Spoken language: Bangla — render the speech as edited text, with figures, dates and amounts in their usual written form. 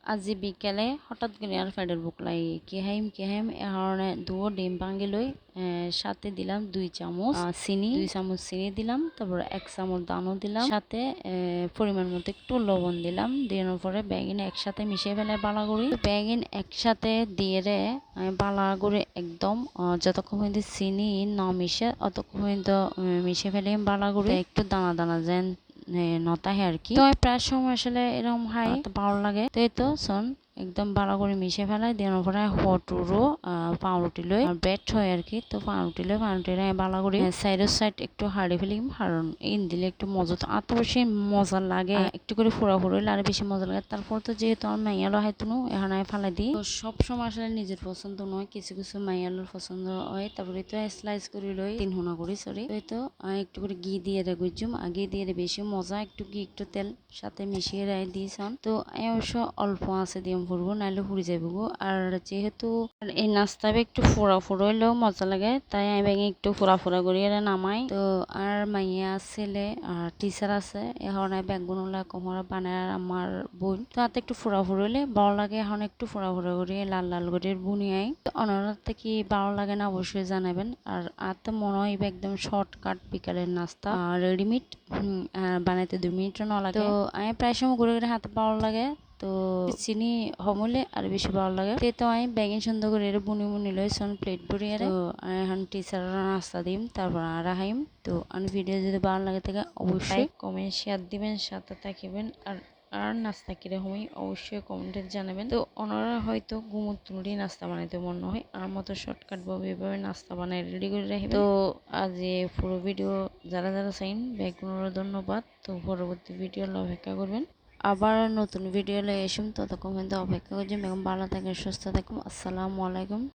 আজি বিকেলে হঠাৎ করে আর ফ্যাডের বুক লাগে কি হাইম এখন দুও ডিম ভাঙ্গি লই সাথে দিলাম 2 চামচ চিনি 2 চামচ চিনি দিলাম তারপর 1 চামচ দানো দিলাম সাথে পরিমাণ মতো একটু লবণ দিলাম দেওয়ার পরে বেগিন একসাথে মিশিয়ে ফেলে বালা করি বেগিন একসাথে দিয়ে রে বালা করে একদম যতক্ষণ পর্যন্ত চিনি না মিশে অতক্ষণ পর্যন্ত মিশে ফেলে বালা করে একটু দানা দানা যেন নতা হে আর কি তো প্রায় সময় আসলে এরকম হাই ভালো লাগে তো এই তো শোন একদম ভালো করে মিশে ফেলাই দেওয়ার পরে হটুরো পাউরুটি লই ব্রেড হয় আর কি তো পাউরুটি ভালো করে সাইড একটু হাড়ে ফেলিম কারণ ইন দিলে একটু মজা তো এত বেশি মজা লাগে একটু করে ফোড়া হইলে আর বেশি মজা লাগে তারপর তো যেহেতু আমার মাইয়ালো হাইতুনো এখন আমি ফালাই দিই তো সব সময় আসলে নিজের পছন্দ নয় কিছু কিছু মাইয়ালোর পছন্দ হয় তারপরে তো স্লাইস করে লই 3 করি সরি তো একটু করে ঘি দিয়ে রে গুজুম আগে দিয়ে রে বেশি মজা একটু ঘি একটু তেল সাথে মিশিয়ে রাই দিয়েছন তো অবশ্য অল্প আছে দিয়ে ফুরবো নাইলে ফুরি যাইব আর যেহেতু এই নাস্তা একটু ফোড়া হইলেও মজা লাগে তাই আমি ভেঙে একটু ফোড়া করি নামাই তো আর মাইয়া ছেলে আর টিচার আছে এখন বেগুন কোমরা বানায় আমার বোন তো হাতে একটু ফোড়া হইলে ভালো লাগে এখন একটু ফোড়া করি লাল করে বুনিয়াই তো অনারাতে কি ভালো লাগে না অবশ্যই জানাবেন আর তো মনে হয় একদম শর্টকাট বিকালের নাস্তা রেডিমেড বানাইতে 2 মিনিটও না লাগে তো আমি প্রায় সময় ঘুরে হাতে ভালো লাগে তো চিনি হমলে আর বেশি ভালো লাগে তো আমি বেগিন সুন্দর করে বুনি লই প্লেট ভরিয়ে তো এখন টিচার নাস্তা দিম তারপর আর হাইম তো আমি ভিডিও যদি ভালো লাগে থাকে অবশ্যই কমেন্ট শেয়ার দিবেন সাথে থাকিবেন আর নাস্তা কিরকমই অবশ্যই কমেন্টে জানাবেন তো ওনারা হয়তো ঘুমোতুরি নাস্তা বানাইতে মনে হয় আর মতো শর্টকাট ভাবে এভাবে নাস্তা বানাই রেডি করে রাখবেন তো আজ পুরো ভিডিও যারা চাইন ব্যাকগ্রাউন্ডের ধন্যবাদ তো পরবর্তী ভিডিও অপেক্ষা করবেন আবার নতুন ভিডিও লয়ে এসুম ততক্ষণ পর্যন্ত অপেক্ষা করছি ভালো থাকেন সুস্থ থাকুন আসসালামু আলাইকুম।